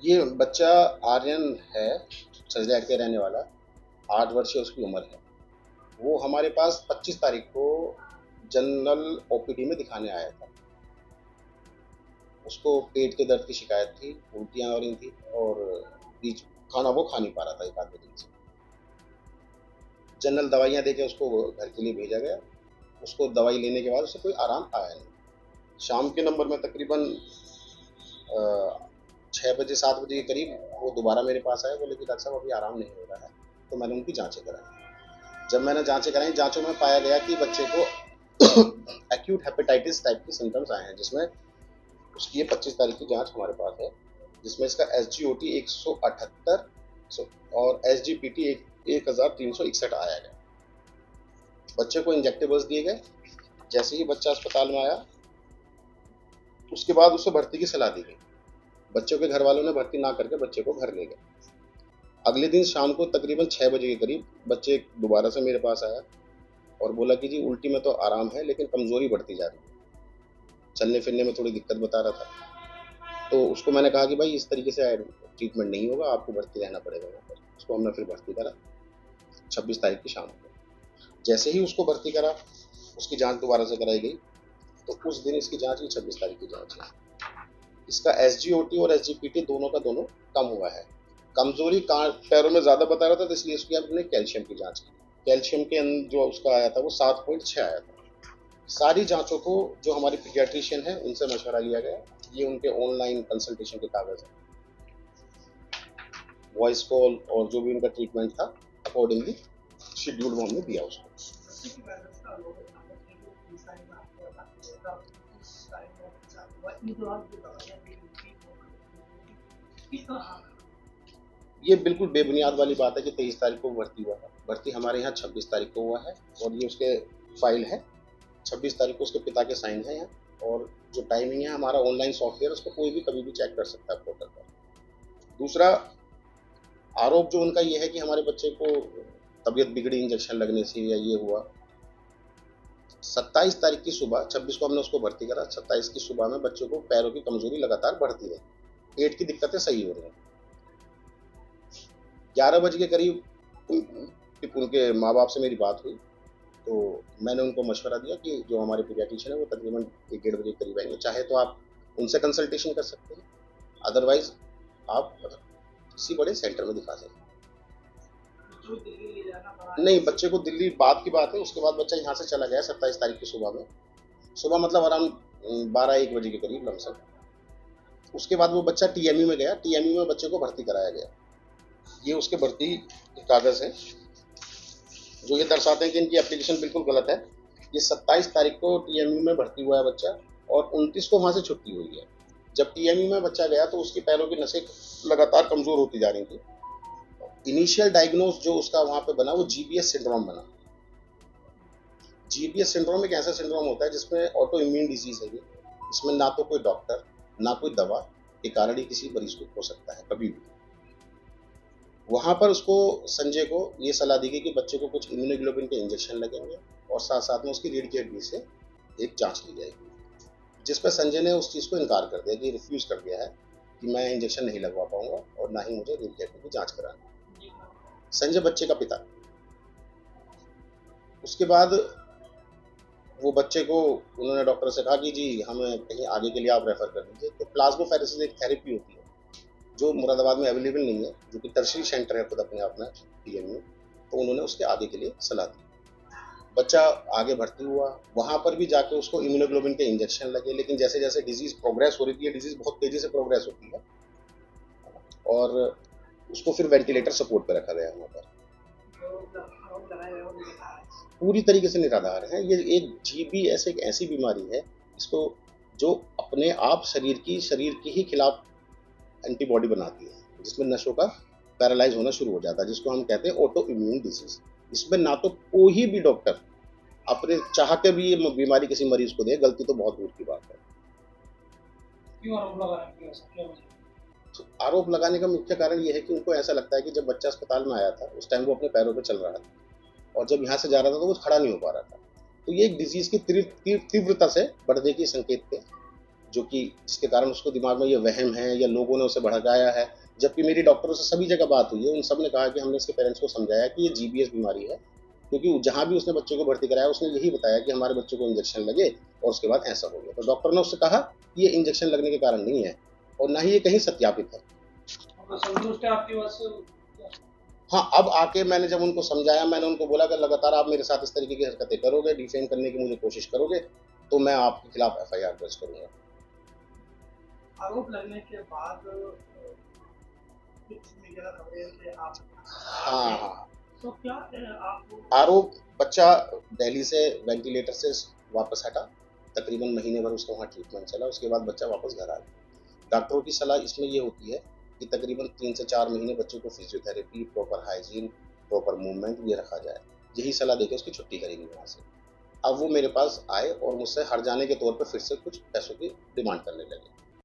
ये बच्चा आर्यन है, सजलैट के रहने वाला, 8 वर्षीय उसकी उम्र है। वो हमारे पास 25 तारीख को जनरल ओपीडी में दिखाने आया था। उसको पेट के दर्द की शिकायत थी, उल्टियाँ हो रही थी और बीच खाना वो खा नहीं पा रहा था 1 आध दिन से। जनरल दवाइयाँ देके उसको घर के लिए भेजा गया। उसको दवाई लेने के बाद उसे कोई आराम आया नहीं। शाम के नंबर में तकरीबन 6 बजे 7 बजे के करीब वो दोबारा मेरे पास आया, बोले कि डॉक्टर साहब अभी आराम नहीं हो रहा है। तो मैंने उनकी जाँचें कराई। जब मैंने जाँचें कराई, जाँचों में पाया गया कि बच्चे को एक्यूट हेपेटाइटिस टाइप के सिम्टम्स आए हैं, जिसमें उसकी ये 25 तारीख की जाँच हमारे पास है, जिसमें इसका SGOT 178 और SGPT 1361 आया गया। बच्चे को इंजेक्टेबल्स दिए गए। जैसे ही बच्चा अस्पताल में आया, उसके बाद उसे भर्ती की सलाह दी गई। बच्चों के घर वालों ने भर्ती ना करके बच्चे को घर ले गए। अगले दिन शाम को तकरीबन 6 बजे के करीब बच्चे दोबारा से मेरे पास आया और बोला कि जी उल्टी में तो आराम है, लेकिन कमज़ोरी बढ़ती जा रही है, चलने फिरने में थोड़ी दिक्कत बता रहा था। तो उसको मैंने कहा कि भाई इस तरीके से ट्रीटमेंट नहीं होगा, आपको भर्ती रहना पड़ेगा वहाँ पर। उसको हमने फिर भर्ती करा 26 तारीख की शाम को। जैसे ही उसको भर्ती करा, उसकी जाँच दोबारा से कराई गई, तो उस दिन इसकी जाँच की 26 तारीख की जाँच है। इसका SGOT और SGPT दोनों का दोनों कम हुआ है। कमज़ोरी पैरों में ज़्यादा बता रहा था, तो इसलिए उसकी हमने कैल्शियम की जाँच की। कैल्शियम के जो उसका आया था वो 7.6 आया था। सारी जाँचों को जो हमारे पीडियाट्रिशियन हैं उनसे मशवरा लिया गया। ये उनके ऑनलाइन कंसल्टेशन के कागज़ हैं। वॉइस कॉल और जो भी उनका ट्रीटमेंट था अकॉर्डिंगली शेड्यूल वो हमने दिया उसको। ये बिल्कुल बेबुनियाद वाली बात है कि 23 तारीख को भर्ती हुआ था। भर्ती हमारे यहाँ 26 तारीख को हुआ है और ये उसके फाइल है। 26 तारीख को उसके पिता के साइन है यहाँ, और जो टाइमिंग है हमारा ऑनलाइन सॉफ्टवेयर, उसको कोई भी कभी भी चेक कर सकता है पोर्टल पर। दूसरा आरोप जो उनका ये है कि हमारे बच्चे को तबीयत बिगड़ी इंजेक्शन लगने से या ये हुआ। 27 तारीख की सुबह, 26 को हमने उसको भर्ती करा, 27 की सुबह में बच्चों को पैरों की कमजोरी लगातार बढ़ती है, पेट की दिक्कतें सही हो रही हैं। 11 बजे के करीब उनके माँ बाप से मेरी बात हुई, तो मैंने उनको मशवरा दिया कि जो हमारे पीडियाट्रिशियन है वो तकरीबन 1-1:30 बजे के करीब आएंगे। चाहे तो आप उनसे कंसल्टेशन कर सकते हैं, अदरवाइज आप किसी बड़े सेंटर में दिखा सकते हैं। नहीं, बच्चे को दिल्ली बाद की बात है। उसके बाद बच्चा यहाँ से चला गया 27 तारीख की सुबह में। सुबह मतलब अराउंड 12-1 बजे के करीब लमसम। उसके बाद वो बच्चा TMU में गया। TMU में बच्चे को भर्ती कराया गया। ये उसके भर्ती कागज़ हैं जो ये दर्शाते हैं कि इनकी एप्लीकेशन बिल्कुल गलत है। ये 27 तारीख को TMU में भर्ती हुआ है बच्चा और 29 को वहाँ से छुट्टी हुई है। जब TMU में बच्चा गया तो उसके पैरों की नसें लगातार कमज़ोर होती जा रही थी। इनिशियल डायग्नोज जो उसका वहाँ पे बना वो GBS सिंड्रोम बना। GBS सिंड्रोम एक ऐसा सिंड्रोम होता है जिसमें ऑटो इम्यून डिजीज़ है ये। इसमें ना तो कोई डॉक्टर ना कोई दवा के कारण ही किसी मरीज को हो सकता है कभी भी। वहाँ पर उसको, संजय को ये सलाह दी गई कि बच्चे को कुछ इम्यूनोग्लोबिन के इंजेक्शन लगेंगे और साथ साथ में उसकी रीढ़ की हड्डी से एक जांच ली जाएगी, जिस पर संजय ने उस चीज़ को इनकार कर दिया कि रिफ्यूज़ कर दिया है कि मैं इंजेक्शन नहीं लगवा पाऊंगा और ना ही मुझे रीढ़ की हड्डी की जाँच करानी। संजय बच्चे का पिता। उसके बाद वो बच्चे को उन्होंने डॉक्टर से कहा कि जी हमें कहीं आगे के लिए आप रेफ़र कर दीजिए। तो प्लाज्मोफेरेसिस एक थेरेपी होती है जो मुरादाबाद में अवेलेबल नहीं है, जो कि टर्शियरी सेंटर है खुद अपने आप में TMU। तो उन्होंने उसके आगे के लिए सलाह दी। बच्चा आगे भर्ती हुआ, वहाँ पर भी जाके उसको इम्यूनोग्लोबिन के इंजेक्शन लगे, लेकिन जैसे जैसे डिजीज़ प्रोग्रेस हो रही थी, ये डिजीज़ बहुत तेज़ी से प्रोग्रेस होती है और उसको फिर वेंटिलेटर सपोर्ट पे रखा गया वहाँ पर। पूरी तरीके से निराधार है। ये एक GBS एक ऐसी बीमारी है इसको जो अपने आप शरीर की ही खिलाफ एंटीबॉडी बनाती है, जिसमें नसों का पैरालाइज होना शुरू हो जाता है, जिसको हम कहते हैं ऑटो इम्यून डिजीज। इसमें ना तो कोई भी डॉक्टर अपने चाह के भी ये बीमारी किसी मरीज को दे, गलती तो बहुत दूर की बात है। क्यों आरोप लगा रहे हैं? तो आरोप लगाने का मुख्य कारण ये है कि उनको ऐसा लगता है कि जब बच्चा अस्पताल में आया था उस टाइम वो अपने पैरों पर चल रहा था और जब यहाँ से जा रहा था तो वो खड़ा नहीं हो पा रहा था। तो ये एक डिजीज की तीव्रता से बढ़ने के संकेत थे जो कि जिसके कारण उसको दिमाग में ये वहम है या लोगों ने उसे भड़काया है। जबकि मेरी डॉक्टरों से सभी जगह बात हुई है, उन सब ने कहा कि हमने इसके पेरेंट्स को समझाया कि ये जीबीएस बीमारी है, क्योंकि जहाँ भी उसने बच्चे को भर्ती कराया उसने यही बताया कि हमारे बच्चे को इंजेक्शन लगे और उसके बाद ऐसा हो गया। तो डॉक्टर ने उससे कहा कि ये इंजेक्शन लगने के कारण नहीं है और ना ही ये कहीं सत्यापित है। तो संतुष्ट है आपकी बात से? हाँ, अब आके मैंने जब उनको समझाया, मैंने उनको बोला कि लगातार आप मेरे साथ इस तरीके की हरकतें करोगे, डिफेम करने की मुझे कोशिश करोगे, तो मैं आपके खिलाफ एफआईआर दर्ज करूंगा। आरोप लगने के बाद कुछ मीडिया खबरें कि आप हाँ, तो क्या आप आरोप, बच्चा दिल्ली से वेंटिलेटर से वापस हटा, तकरीबन महीने भर उसका वहाँ ट्रीटमेंट चला, उसके बाद बच्चा वापस घर आ गया। डॉक्टरों की सलाह इसमें ये होती है कि तकरीबन 3 से 4 महीने बच्चे को physiotherapy, proper hygiene, proper movement ये रखा जाए। यही सलाह देकर उसकी छुट्टी करेंगे वहाँ से। अब वो मेरे पास आए और मुझसे हट जाने के तौर पर फिर से कुछ पैसों की डिमांड करने लगे।